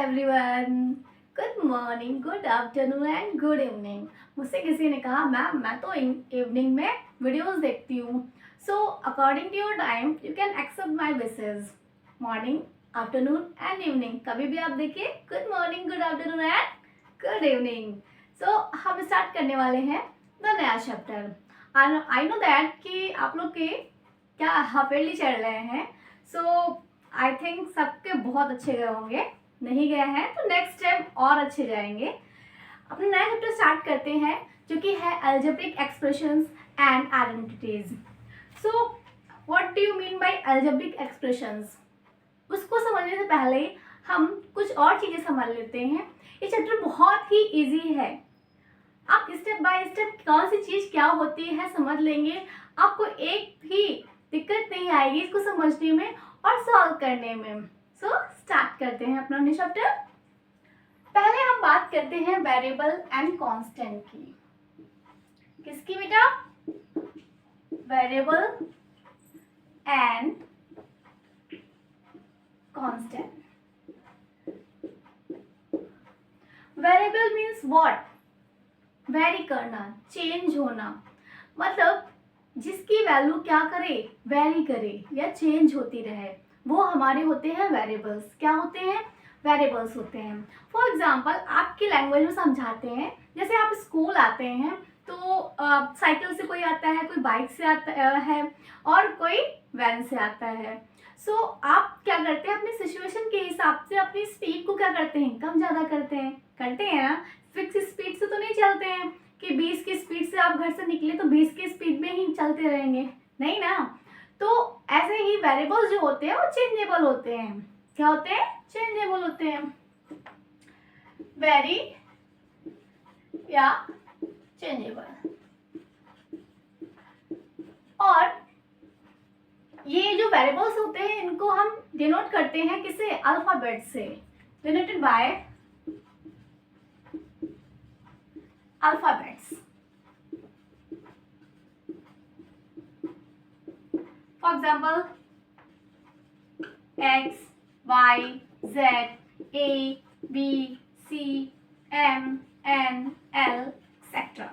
Everyone, good morning, good afternoon and good evening. मुझसे किसी ने कहा मैम मैं तो इवनिंग में वीडियोस देखती हूँ, so according to your time you can accept my wishes. Morning, afternoon and evening कभी भी आप देखिए। Good morning, good afternoon and good evening. So हम स्टार्ट करने वाले हैं द नया चैप्टर। आई नो दैट कि आप लोग के क्या हाफ ईयरली चल रहे हैं, सो आई थिंक सबके बहुत अच्छे गए होंगे। नहीं गए हैं तो नेक्स्ट टाइम और अच्छे जाएंगे। अपना नया चैप्टर स्टार्ट करते हैं जो कि है algebraic expressions and identities. So what do you mean by algebraic expressions? उसको समझने से पहले हम कुछ और चीज़ें समझ लेते हैं। ये चैप्टर बहुत ही ईजी है। आप स्टेप बाय स्टेप कौन सी चीज़ क्या होती है समझ लेंगे, आपको एक भी दिक्कत नहीं आएगी इसको समझने में और सॉल्व करने में। सो स्टार्ट करते हैं अपना न्यू चैप्टर। पहले हम बात करते हैं वेरिएबल एंड कांस्टेंट की। किसकी बेटा? Variable and constant. Variable means what? Very करना, चेंज होना, मतलब जिसकी वैल्यू क्या करे, वेरी करे या चेंज होती रहे, वो हमारे होते हैं वेरिएबल्स। क्या होते हैं? वेरिएबल्स होते हैं। फॉर एग्जांपल आपकी लैंग्वेज में समझाते हैं, जैसे आप स्कूल आते हैं तो साइकिल से कोई आता है, कोई बाइक से आता है और कोई वैन से आता है। सो आप क्या करते हैं, अपनी सिचुएशन के हिसाब से अपनी स्पीड को क्या करते हैं, कम ज़्यादा करते हैं ना। फिक्स स्पीड से तो नहीं चलते हैं कि 20 की स्पीड से आप घर से निकले तो 20 की स्पीड में ही चलते रहेंगे, नहीं ना। तो ऐसे ही वेरिएबल्स जो होते हैं वो चेंजेबल होते हैं। क्या होते हैं? चेंजेबल होते हैं। वेरी या चेंजेबल। और ये जो वेरिएबल्स होते हैं इनको हम डिनोट करते हैं किसे? अल्फाबेट से। Denoted by alphabets. For example, X, Y, Z, A, B, C, M, N, L, etc.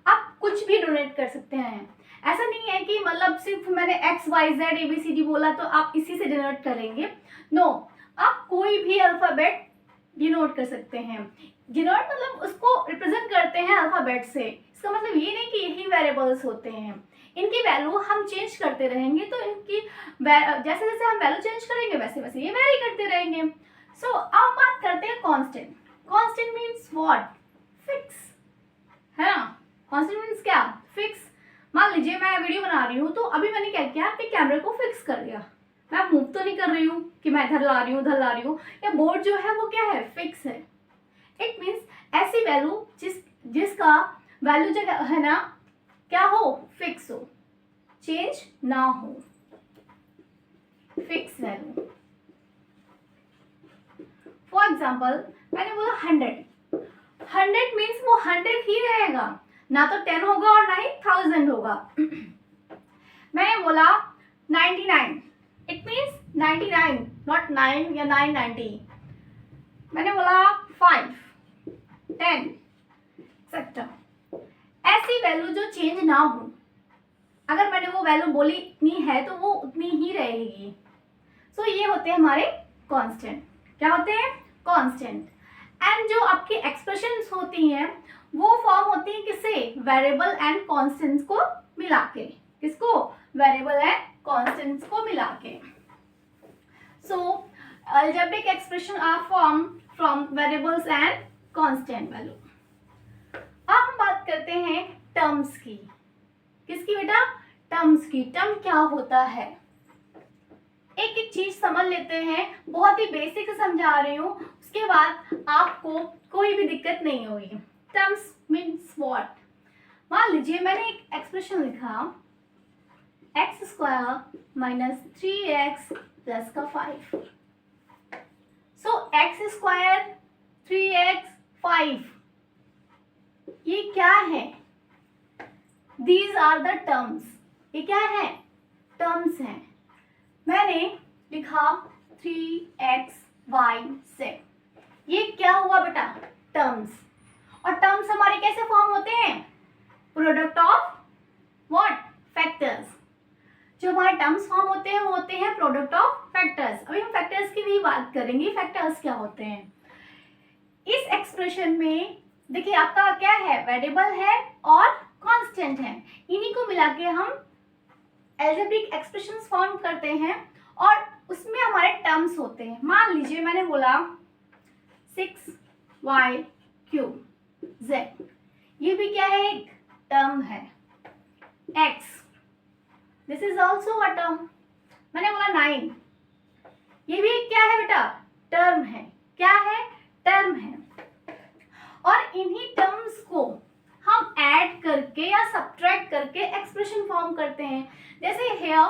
आप कुछ भी डोनेट कर सकते हैं। ऐसा नहीं है कि मतलब सिर्फ मैंने X, Y, Z, A, B, C, D बोला तो आप इसी से डिनोट करेंगे। नो, आप कोई भी अल्फाबेट डिनोट कर सकते हैं। डिनोट मतलब उसको रिप्रेजेंट करते हैं अल्फाबेट से। इसका मतलब ये नहीं कि यही वेरिएबल्स होते हैं। इनकी वैल्यू हम चेंज करते रहेंगे तो इनकी जैसे जैसे हम वैल्यू चेंज करेंगे वैसे वैसे ये वेरी करते रहेंगे। सो अब बात करते हैं constant. Constant means what? Fix, है ना। कांस्टेंट मीन्स क्या? फिक्स। मान लीजिए मैं वीडियो बना रही हूँ तो अभी मैंने क्या किया, अपने कैमरे को फिक्स कर दिया। मैं मूव तो नहीं कर रही हूँ कि मैं इधर ला रही हूँ उधर ला रही हूँ। या बोर्ड जो है वो क्या है? फिक्स है। इट मीन्स ऐसी वैल्यू जिसका वैल्यू जो है ना क्या हो? फिक्स हो, चेंज ना हो। Fix value. फॉर एग्जाम्पल मैंने बोला 100 मीन्स वो 100 ही रहेगा, ना तो 10 होगा और ना ही 1000 होगा। मैंने बोला 99, इट मीन्स 99, नॉट 9 या 990। मैंने बोला 5, 10 एक्सेट्रा। ऐसी वैल्यू जो चेंज ना हो, अगर मैंने वो वैल्यू बोली इतनी है तो वो उतनी ही रहेगी। सो ये होते हैं हमारे कांस्टेंट। क्या होते हैं? कांस्टेंट। एंड जो आपकी एक्सप्रेशंस होती हैं वो फॉर्म होती हैं किससे? वेरिएबल एंड कांस्टेंट्स को मिला के। किसको? वेरिएबल एंड कांस्टेंट्स को मिला के। So algebraic expression are form from variables and constant value. अब हम बात करते हैं टर्म्स की। किसकी बेटा? टर्म्स की। टर्म क्या होता है? एक एक चीज समझ लेते हैं, बहुत ही बेसिक से समझा रही हूँ, उसके बाद आपको कोई भी दिक्कत नहीं होगी। Terms means what? मान लीजिए मैंने एक एक्सप्रेशन लिखा x² माइनस 3x प्लस का 5। सो x² 3x 5 ये क्या है? These are the terms। ये क्या है? टर्म्स हैं। मैंने लिखा 3xy से ये क्या हुआ बेटा, टर्म्स। और टर्म्स हमारे कैसे फॉर्म होते हैं, प्रोडक्ट ऑफ व्हाट, फैक्टर्स। जो हमारे टर्म्स फॉर्म होते हैं वो होते हैं प्रोडक्ट ऑफ फैक्टर्स। अभी हम फैक्टर्स की भी बात करेंगे, फैक्टर्स क्या होते हैं। इस एक्सप्रेशन में देखिए आपका क्या है, वेरिएबल है और कांस्टेंट है, इन्हीं को मिला के हम अलजेब्रिक एक्सप्रेशंस फॉर्म करते हैं और उसमें हमारे टर्म्स होते हैं। मान लीजिए मैंने बोला 6y क्यूब z, ये भी क्या है, एक टर्म है। x, this is also a term. मैंने बोला 9, ये भी क्या है बेटा, टर्म है। क्या है, टर्म है। और इन्हीं टर्म्स को हम ऐड करके या सब्ट्रैक्ट करके एक्सप्रेशन फॉर्म करते हैं। जैसे हेयर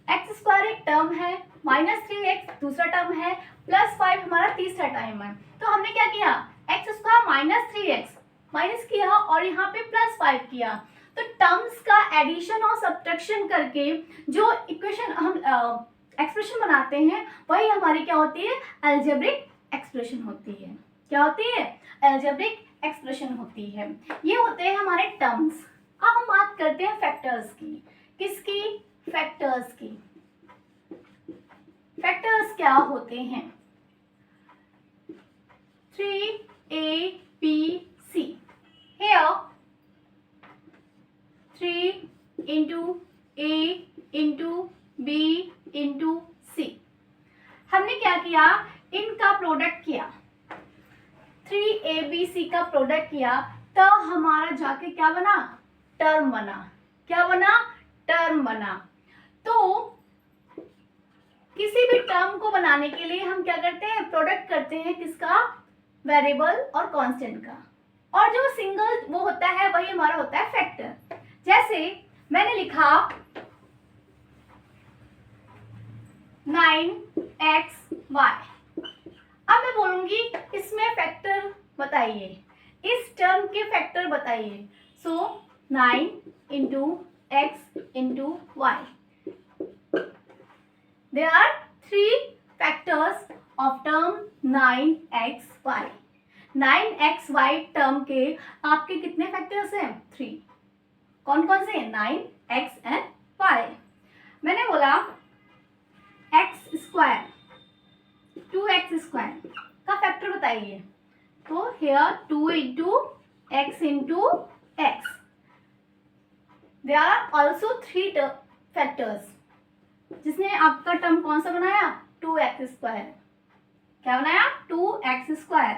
एक्स स्क्वायर एक टर्म है, -3x दूसरा टर्म है, +5 हमारा तीसरा टर्म है। तो हमने क्या किया, एक्स स्क्वायर -3x माइनस किया और यहाँ पे +5 किया। तो टर्म्स का एडिशन और सब्ट्रैक्शन करके जो इक्वेशन हम एक्सप्रेशन बनाते हैं वही हमारी क्या होती है, अलजेब्रिक एक्सप्रेशन होती है। क्या होती है, अलजेब्रिक एक्सप्रेशन होती है। ये होते हैं हमारे टर्म्स। अब हम बात करते हैं फैक्टर्स की। किसकी, फैक्टर्स की। फैक्टर्स क्या होते हैं, 3abc, here 3 into a into b into c। हमने क्या किया, इनका प्रोडक्ट किया, 3abc का प्रोडक्ट किया, तो हमारा जाके क्या बना, टर्म बना। क्या बना, टर्म बना। तो किसी भी टर्म को बनाने के लिए हम क्या करते हैं, प्रोडक्ट करते हैं किसका, वेरिएबल और कांस्टेंट का। और जो सिंगल वो होता है वही हमारा होता है फैक्टर। जैसे मैंने लिखा 9xy, अब मैं बोलूंगी इसमें फैक्टर बताइए, इस टर्म के फैक्टर बताइए। सो 9 into x into y, there are 3 factors of term 9xy। 9xy term के आपके कितने फैक्टर्स हैं, 3। कौन कौन से, 9x and y। मैंने बोला x स्क्वायर 2x स्क्वायर का फैक्टर बताइए। तो here 2 into x into x, there are also 3 factors. जिसने आपका टर्म कौन सा बनाया, 2x स्क्वायर। क्या बनाया, 2x स्क्वायर।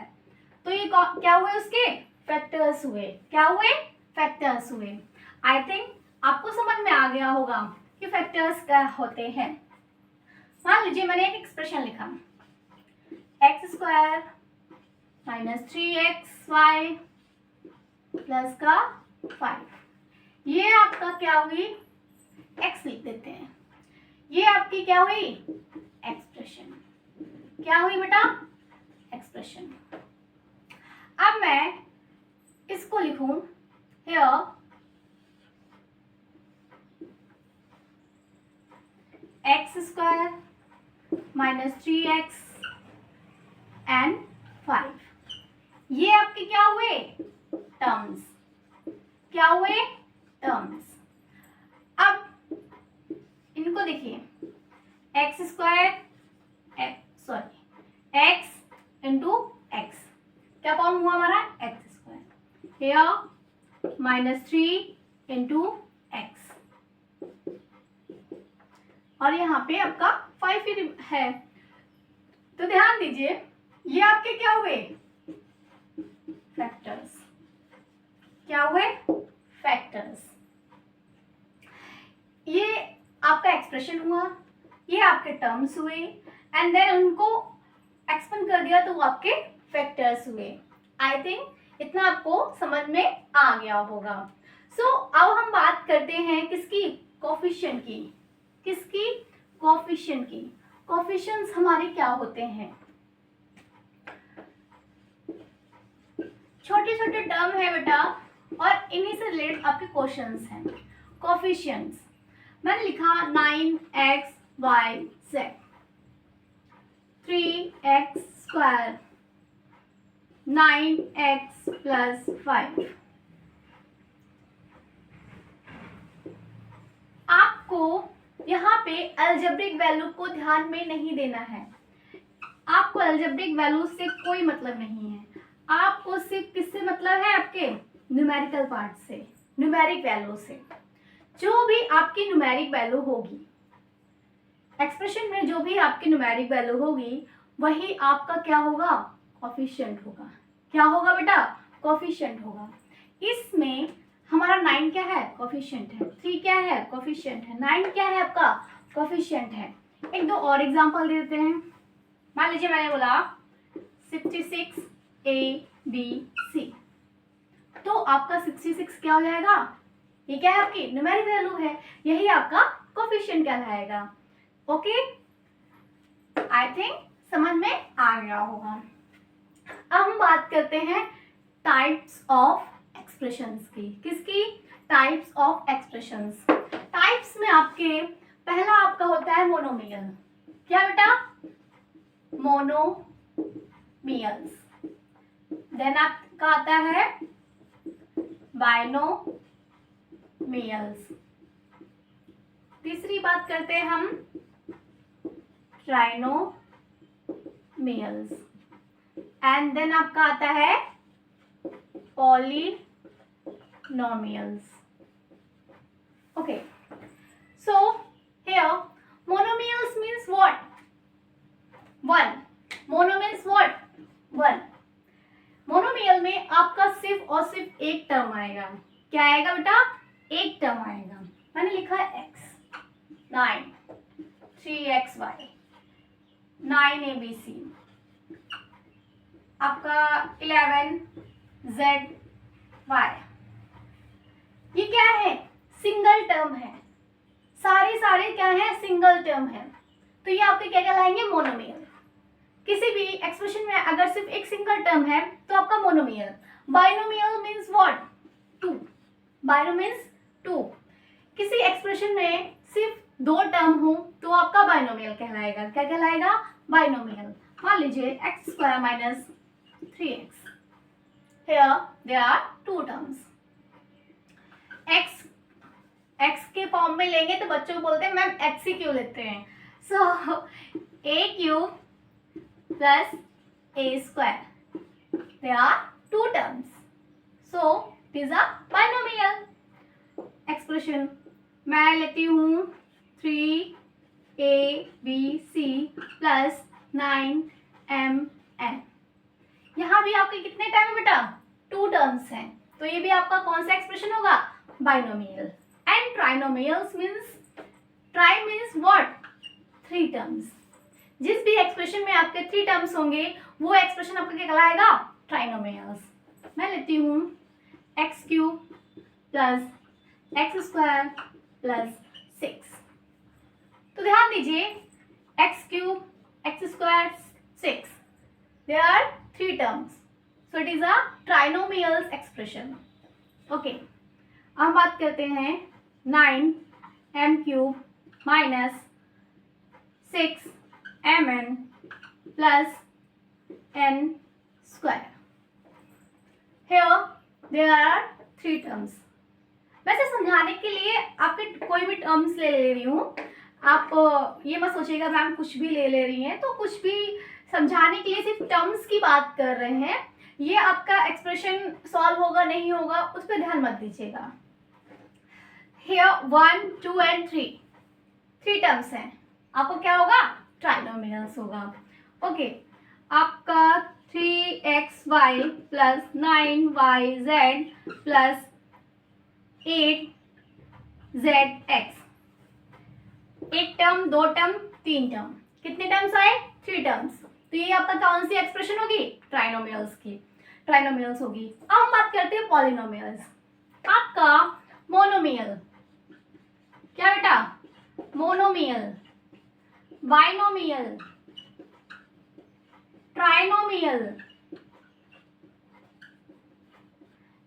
तो ये क्या हुए, उसके फैक्टर्स हुए। क्या हुए, फैक्टर्स हुए। आई थिंक आपको समझ में आ गया होगा कि फैक्टर्स क्या होते हैं। मान लीजिए मैंने एक एक्सप्रेशन लिखा, x स्क्वायर -3xy प्लस का 5। ये आपका क्या हुई, x लिख देते हैं। ये आपकी क्या हुई, एक्सप्रेशन। क्या हुई बेटा, एक्सप्रेशन। अब मैं इसको लिखूं, here x square -3x and 5, ये आपके क्या हुए, टर्म्स। क्या हुए, टर्म्स। अब इनको देखिए, x square x into x, क्या फॉर्म हुआ हमारा, x square. Here -3 into x, और यहाँ पे आपका 5 ही है। तो ध्यान दीजिए ये आपके क्या हुए, फैक्टर्स। क्या हुए, फैक्टर्स। ये आपका एक्सप्रेशन हुआ, ये आपके टर्म्स हुए, एंड देन उनको एक्सपेंड कर दिया तो वो आपके फैक्टर्स हुए। आई थिंक इतना आपको समझ में आ गया होगा। सो अब हम बात करते हैं किसकी, कोफिशिएंट की। किसकी, कोफिशिएंट की। कोफिशिएंट्स हमारे क्या होते हैं, छोटे छोटे टर्म है बेटा, और इन्हीं से रिलेटेड आपके क्वेश्चंस हैं। कोफिशिएंट्स मैंने लिखा 9xy z, 3x square 9x plus 5। आपको यहाँ पे अलजेब्रिक वैल्यू को ध्यान में नहीं देना है। आपको अलजेब्रिक वैल्यू से कोई मतलब नहीं है। आपको सिर्फ किससे मतलब है? आपके न्यूमेरिकल पार्ट से, न्यूमेरिक वैल्यू से। जो भी आपकी न्यूमेरिक वैल्यू होगी, एक्सप्रेशन में जो भी आपकी न्यूमेरिक वैल्यू होगी, वही आपका क्या होगा? कोफिशिएंट होगा। क्या होगा बेटा? कोफिशिएंट होगा। इसमें हमारा 9 क्या है? कोफिशिएंट है। 3 क्या है? कोफिशिएंट है। 9 क्या है आपका? कोफिशिएंट है। एक दो और एग्जांपल दे देते हैं। मान लीजिए मैंने बोला 66 ABC, तो आपका 66 क्या हो जाएगा? ये क्या है? आपकी न्यूमेरिक वैल्यू है, यही आपका कोफिशिएंट कहलाएगा। ओके, आई थिंक समझ में आ गया होगा। अब हम बात करते हैं टाइप्स ऑफ एक्सप्रेशंस की। किसकी? Types of expressions. टाइप्स में आपके पहला आपका होता है मोनोमियल। क्या बेटा? मोनोमियल्स। देन आपका आता है बाइनोमियल्स। तीसरी बात करते हैं हम ट्राइनोमियल्स। एंड देन आपका आता है polynomials. Okay, so here monomials means what? One. Mono means what? One. Monomial में आपका सिर्फ और सिर्फ एक टर्म आएगा। क्या आएगा बेटा? एक टर्म आएगा। मैंने लिखा है x, 9, 3xy, 9abc, आपका 11zy। ये क्या है? सिंगल टर्म है। सारे क्या है? सिंगल टर्म है। तो ये आपके क्या कहलाएंगे? मोनोमियल। किसी भी एक्सप्रेशन में अगर सिर्फ एक सिंगल टर्म है तो आपका monomial. Binomial means what? 2। Bino means 2। किसी एक्सप्रेशन में सिर्फ 2 टर्म हो तो आपका बाइनोमियल कहलाएगा। क्या कहलाएगा? बाइनोमियल। मान लीजिए x² minus 3x, here there are 2 terms. x के फॉर्म में लेंगे तो बच्चों बोलते हैं मैम x ही क्यों लेते हैं? सो a³ plus a², there are 2 terms, so these are binomial expression। मैं लेती हूँ 3abc plus 9mn। यहाँ भी आपके कितने टर्म है बेटा? 2 टर्म्स हैं, तो ये भी आपका कौन सा एक्सप्रेशन होगा? Binomial. And trinomials means, try means what? 3 terms. जिस भी एक्सप्रेशन में आपके 3 टर्म्स होंगे वो एक्सप्रेशन आपका क्या कहलाएगा? ट्राइनोमियल्स। मैं लेती हूँ x³ प्लस x² प्लस 6। तो ध्यान दीजिए x³ x² 6, there are 3 terms, so it is a trinomials expression. Okay, अब बात करते हैं 9m³ minus 6mn plus n²। Here there are 3 terms। वैसे समझाने के लिए आपके कोई भी टर्म्स ले रही हूँ, आप ये मत सोचिएगा मैम कुछ भी ले रही हैं, तो कुछ भी समझाने के लिए सिर्फ टर्म्स की बात कर रहे हैं। ये आपका एक्सप्रेशन सॉल्व होगा नहीं होगा उस पर ध्यान मत दीजिएगा। Here 1, 2 and 3 टर्म्स हैं, आपको क्या होगा? ट्राइनोमियल्स होगा। ओके, आपका 3xy plus 9yz plus 8zx, एक टर्म, 2 टर्म, 3 टर्म, कितने टर्म्स आए? 3 टर्म्स। तो ये आपका कौन सी एक्सप्रेशन होगी? ट्राइनोमियल्स की, ट्राइनोमियल्स होगी। अब हम बात करते हैं पॉलिनोमियल्स। आपका मोनोमियल क्या बेटा? Monomial, binomial, trinomial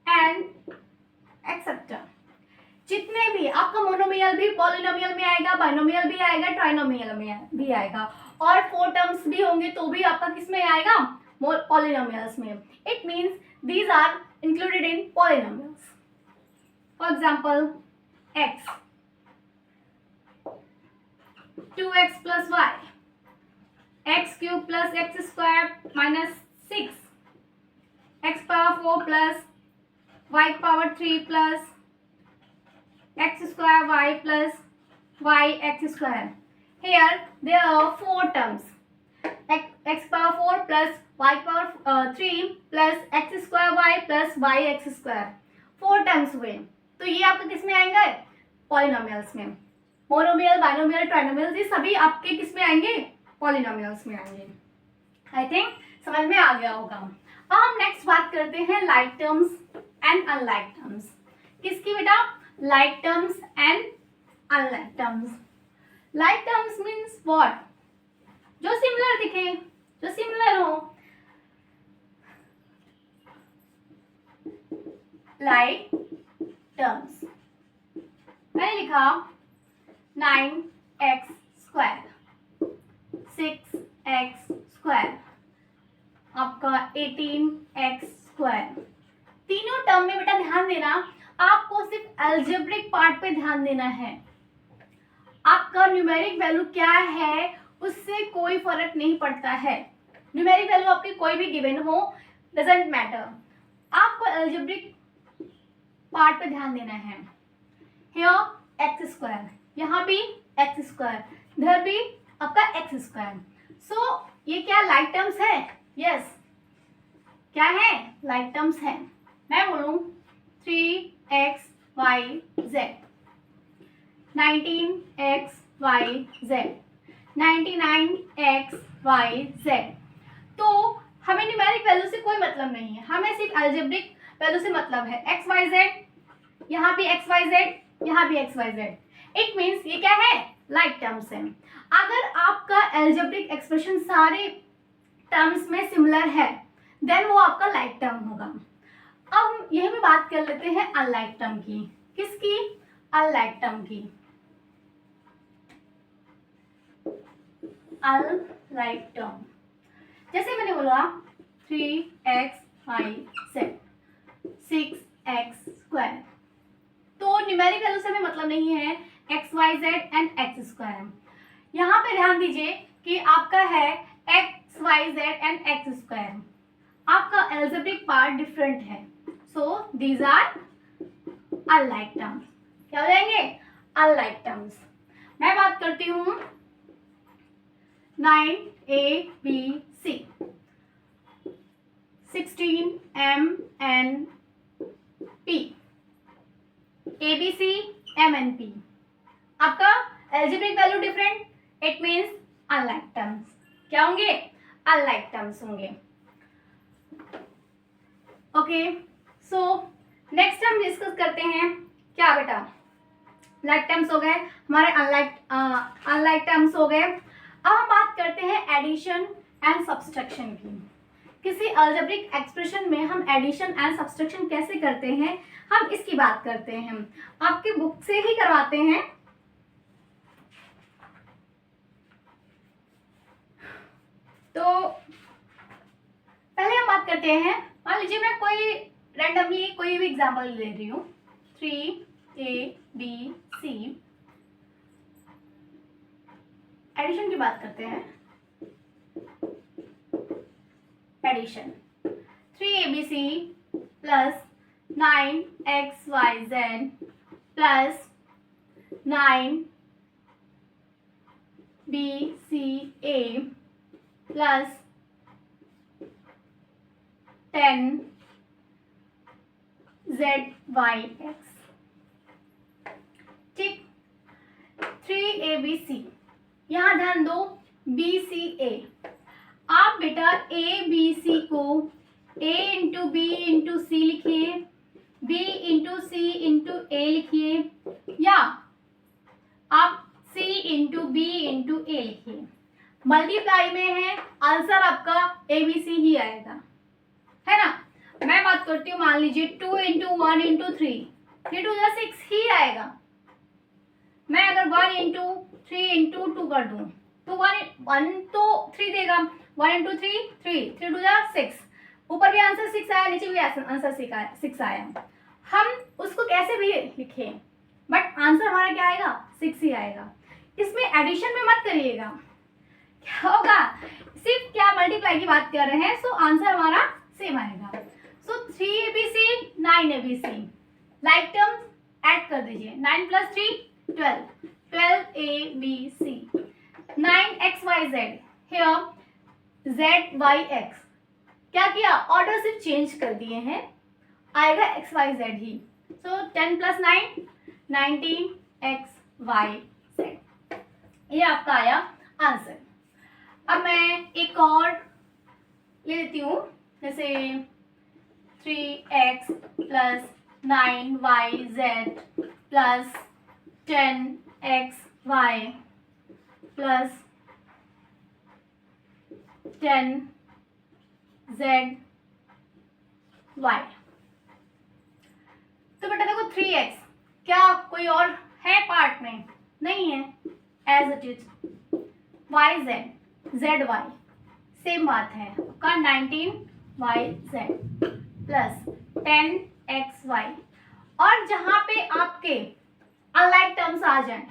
and etcetera. जितने भी आपका मोनोमियल भी पॉलिनोमियल में आएगा, बाइनोमियल भी आएगा, ट्राइनोमियल में भी आएगा, और 4 टर्म्स भी होंगे तो भी आपका किस में आएगा? पॉलिनोमियल्स में. It means these are included in polynomials. For example x, 2x plus y, x cube plus x square minus 6, x power 4 plus y power 3 plus x square y plus y x square. Here there are 4 terms. X power 4 plus y power 3 plus x square y plus y x square. 4 terms हुए. तो ये आपके किस में आएंगे? Polynomials में. Monomial, binomial, trinomial, ये सभी आपके किस में आएंगे? पॉलिनोमियल्स में आएंगे. आई थिंक समझ में आ गया होगा. अब हम नेक्स्ट बात करते हैं like terms and unlike terms. किसकी बेटा? Like terms and unlike terms. Like terms means what? जो सिमिलर दिखे, जो सिमिलर हो. लाइक टर्म्स मैंने लिखा 9x स्क्वायर, 6x स्क्वायर, आपका 18x स्क्वायर. तीनों टर्म में बेटा ध्यान देना, आपको सिर्फ अलजेब्रिक पार्ट पे ध्यान देना है. आपका न्यूमेरिक वैल्यू क्या है उससे कोई फर्क नहीं पड़ता है. न्यूमेरिक वैल्यू आपकी कोई भी गिवन हो, डजंट मैटर. आपको अलजेब्रिक पार्ट पे ध्यान देना है. हियर एक्स स्क्वायर, यहाँ भी एक्स स्क्वायर, इधर भी आपका एक्स स्क्वायर. सो ये क्या लाइक टर्म्स है? यस. क्या है? लाइक टर्म्स है. मैं बोलूँ 3xyz, 19xyz, 99xyz. तो हमें न्यूमेरिक वैल्यू से कोई मतलब नहीं है, हमें सिर्फ अलजेब्रिक वैल्यू से मतलब है. xyz, यहाँ भी xyz, यहाँ भी xyz. इट मीन्स ये क्या है? लाइक टर्म्स है. अगर आपका अलजेब्रिक एक्सप्रेशन सारे टर्म्स में सिमिलर है देन वो आपका लाइक टर्म होगा. अब यही भी बात कर लेते हैं अनलाइक टर्म की. किसकी? अनलाइक टर्म की. अनलाइक टर्म जैसे मैंने बोला 3xyz, 6x स्क्वायर. तो न्यूमेरिक वैल्यू से हमें मतलब नहीं है xyz एंड x स्क्वायर. यहाँ पे ध्यान दीजिए कि आपका है xyz एंड x स्क्वायर. आपका अलजेब्रिक पार्ट डिफरेंट है. So these are unlike terms. क्या हो जाएंगे? Unlike terms. मैं बात करती हूँ 9abc, 16mnp, abc mnp. आपका algebraic value different, it means unlike terms. क्या होंगे? अनलाइक टर्म्स होंगे. ओके, सो नेक्स्ट हम डिस्कस करते हैं क्या बेटा? लाइक टर्म्स हो गए हमारे, अनलाइक टर्म्स हो गए. अब हम बात करते हैं एडिशन एंड सब्सट्रैक्शन की. किसी अलजेब्रिक एक्सप्रेशन में हम एडिशन एंड सब्सट्रैक्शन कैसे करते हैं, हम इसकी बात करते हैं. आपकी बुक से ही करवाते हैं. तो पहले हम बात करते हैं, मान लीजिए मैं कोई रैंडमली कोई भी एग्जांपल ले रही हूँ. 3abc, एडिशन की बात करते हैं. Addition 3abc plus 9xyz plus 9bca plus 10zyx. ठीक. 3abc, यहाँ ध्यान दो bca. आप बेटा abc को a इंटू बी इंटू सी लिखिए, b इंटू सी इंटू ए लिखिए, या आप c इंटू बी इंटू ए लिखिए. मल्टीप्लाई में है, आंसर आपका abc ही आएगा, है ना. मैं बात करती हूँ, मान लीजिए 2 इंटू 1 इंटू 3, 3 टू 6 ही आएगा. मैं अगर 1 इंटू 3 इंटू 2 कर दूँ तो 1 तो 3 देगा, 1 इंटू 3 3 3 टू 6, ऊपर भी आंसर 6 आया, नीचे भी आंसर 6 आया। हम उसको कैसे भी लिखें बट आंसर हमारा क्या आएगा, 6 ही आएगा। इसमें एडिशन में मत करिएगा, क्या होगा, सिर्फ क्या मल्टीप्लाई की बात कर रहे हैं, सो आंसर हमारा सेम आएगा। सो 3abc 9abc, like terms add कर दीजिए, 9 + 3 12, 12abc, 9xyz, हियर zyx, क्या किया, ऑर्डर सिर्फ चेंज कर दिए हैं, आएगा xyz ही। सो 10 + 9 19xyz, ये आपका आया आंसर। अब मैं एक और ले लेती हूँ, जैसे 3x + 9yz + 10xy + 10zy। तो बेटा देखो 3x, क्या कोई और है पार्ट में, नहीं है, as it is, yz zy same बात है, आपका 19yz + 10xy। और जहां पे आपके अनलाइक टर्म्स आ जाए,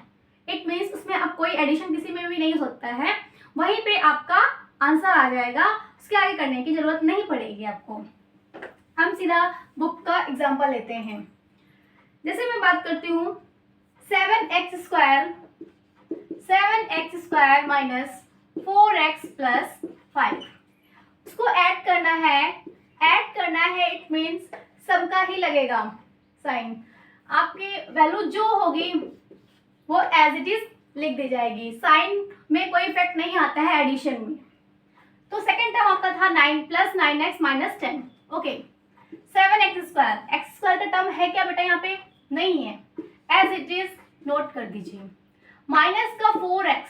इट मीन्स उसमें अब कोई एडिशन किसी में भी नहीं होता है, वहीं पे आपका आंसर आ जाएगा, उसके आगे करने की जरूरत नहीं पड़ेगी आपको। हम सीधा बुक का एग्जांपल लेते हैं, जैसे मैं बात करती हूँ 7x स्क्वायर - 4x + 5, उसको ऐड करना है, इट मीन्स सबका ही लगेगा साइन, आपकी वैल्यू जो होगी वो एज इट इज लिख दी जाएगी, साइन में कोई इफेक्ट नहीं आता है एडिशन में। तो सेकेंड टर्म आपका था 9 + 9x - 10, okay. 7x square, x square का टर्म है क्या बेटा, यहाँ पे नहीं है, एज इट इज नोट कर दीजिए। माइनस का 4x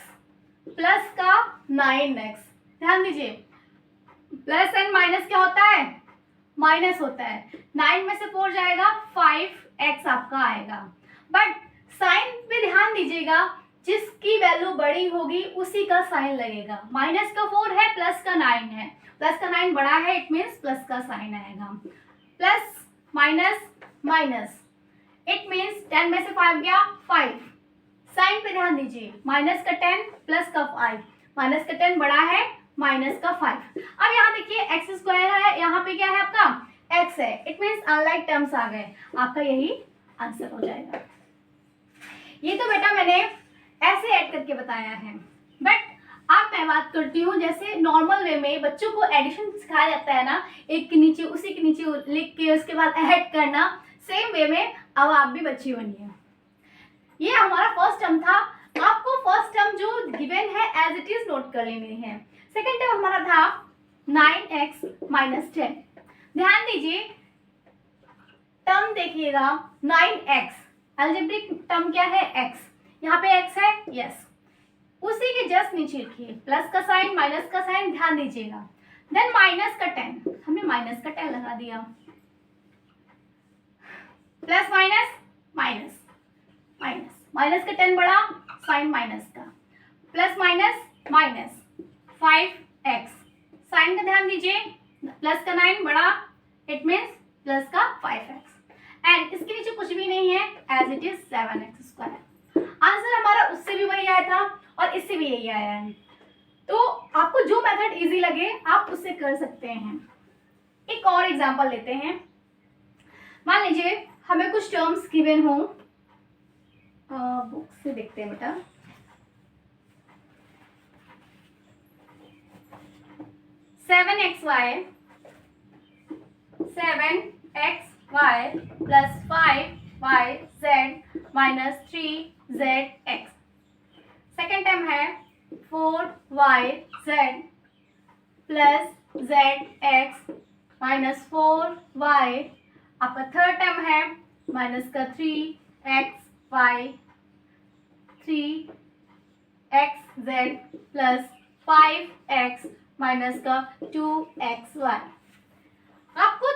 प्लस का 9x, ध्यान दीजिए, प्लस एंड माइनस क्या होता है, माइनस होता है, 9 में से 4 जाएगा, 5x आपका आएगा। बट साइन पे ध्यान दीजिएगा, जिसकी वैल्यू बड़ी होगी उसी का साइन लगेगा। माइनस का 4 है, प्लस का 9 है, प्लस का 9 बड़ा है, इट मीन्स प्लस का साइन आएगा। Plus minus minus, it means 10 में से 5 गया 5, साइन पे ध्यान दीजिए, माइनस का 10 प्लस का 5, माइनस का 10 बड़ा है, माइनस का 5। अब यहाँ देखिए एक्स स्क्वायर है, यहाँ पे क्या है आपका x है, इट मीन्स अनलाइक टर्म्स आ गए, आपका यही आंसर हो जाएगा। ये तो बेटा मैंने ऐसे ऐड करके बताया है, बट अब मैं बात करती हूँ जैसे नॉर्मल वे में बच्चों को एडिशन सिखाया जाता है ना, एक के नीचे उसी के नीचे लिख के उसके बाद ऐड करना, सेम वे में अब आप भी बच्ची बनिए। ये हमारा फर्स्ट टर्म था, आपको फर्स्ट टर्म जो गिवन है एज इट इज नोट कर लेनी है। सेकेंड टर्म हमारा था 9x - 10, ध्यान दीजिए टर्म देखिएगा 9x, अलजेब्रिक टर्म क्या है x, यहाँ पे x है, यस, उसी के जस्ट नीचे लिखिए प्लस का साइन माइनस का साइन, ध्यान दीजिएगा। देन माइनस का 10, हमने माइनस का 10 लगा दिया, plus minus minus minus, minus का 10 बड़ा, साइन माइनस का, plus minus minus 5x, sign का ध्यान दीजिए, प्लस का 9 बड़ा, इट मीन्स प्लस का 5x, एंड इसके नीचे कुछ भी नहीं है, as it is 7x square. Answer हमारा उससे भी वही आया था और इससे भी यही आया है, तो आपको जो मेथड इजी लगे आप उससे कर सकते हैं। एक और एग्जांपल लेते हैं, मान लीजिए हमें कुछ टर्म्स गिवन हो, बुक से देखते हैं बेटा, seven x y plus 5yz minus 3zx। Second term है 4yz plus zx minus 4y। आपका थर्ड टर्म है माइनस का 3xy 3xz plus 5x minus का 2xy। आपको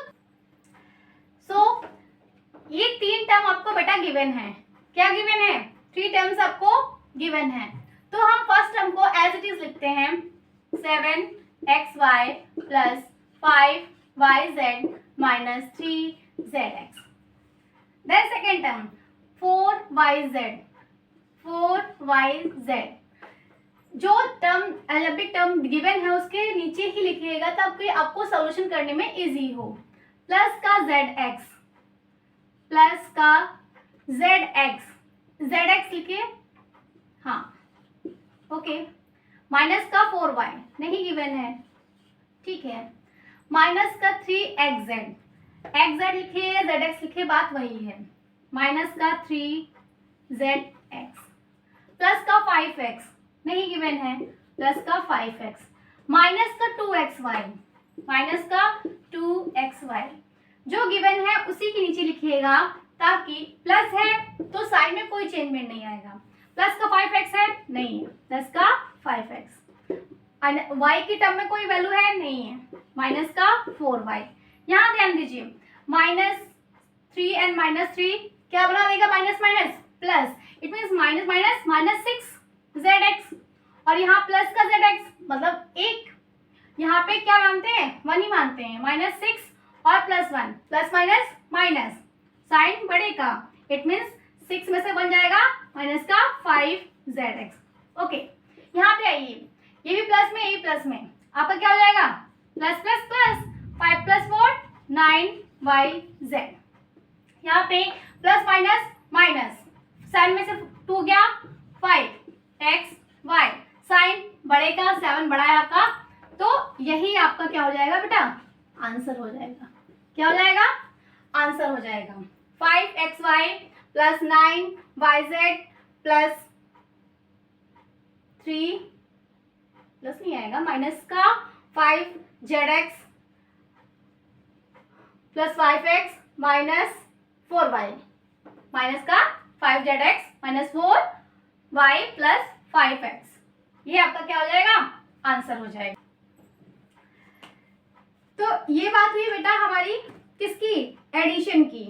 ये तीन टर्म आपको बेटा गिवन है, क्या गिवन है, 3 टर्म्स आपको गिवन है। तो हम फर्स्ट टर्म को एज इट इज लिखते हैं 7 xy plus 5yz minus 3zx। Then second term 4yz जो टर्म एलजेब्रिक टर्म गिवन है उसके नीचे ही लिखिएगा ताकि आपको सॉल्यूशन करने में इजी हो। प्लस का zx लिखिए, हाँ ओके। माइनस का 4y नहीं गिवन है, ठीक है। माइनस का 3xz लिखिए, zx लिखिए, बात वही है। माइनस का 3zx प्लस का 5x नहीं गिवन है, प्लस का 5x माइनस का 2xy जो गिवन है उसी के नीचे लिखिएगा ताकि प्लस है तो साइड में कोई चेंजमेंट नहीं आएगा। प्लस का 5x है, नहीं है, प्लस का 5x y की टर्म में कोई वैल्यू है, नहीं है, माइनस का 4y। यहाँ ध्यान दीजिए माइनस 3 एंड माइनस 3 क्या बना देगा, minus minus plus, it means minus minus minus 6zx और यहाँ प्लस का zx मतलब 1, यहाँ पे क्या मानते हैं, 1 ही मानते हैं, माइनस 6 और plus 1, plus minus minus sign बढ़ेगा, इट मीन्स 6 में से बन जाएगा माइनस का 5zx। ओके, यहाँ पे आइए, ये भी प्लस में, ये भी प्लस में, आपका क्या हो जाएगा, plus plus plus 5 plus 4 9yz। यहाँ पे प्लस माइनस माइनस, साइन में से 2 गया, 5xy, साइन बढ़ेगा, 7 बड़ा है आपका, तो यही आपका क्या हो जाएगा बेटा, आंसर हो जाएगा। क्या हो जाएगा, आंसर हो जाएगा 5xy plus 9yz plus 3 plus नहीं आएगा, माइनस का 5zx plus 5x minus 4y, minus का 5zx minus 4y plus 5x, ये आपका क्या हो जाएगा, आंसर हो जाएगा। तो ये बात हुई बेटा हमारी किसकी, एडिशन की।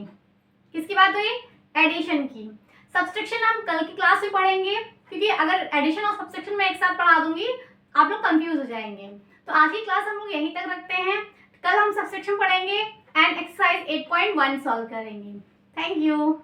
किसकी बात हुई, एडिशन की। सब्सट्रैक्शन हम कल की क्लास में पढ़ेंगे, क्योंकि अगर एडिशन और सब्सट्रैक्शन मैं एक साथ पढ़ा दूंगी आप लोग कंफ्यूज हो जाएंगे। तो आज की क्लास हम लोग यहीं तक रखते हैं, कल हम सब्सट्रैक्शन पढ़ेंगे एंड एक्सरसाइज 8.1 सॉल्व करेंगे। Thank you.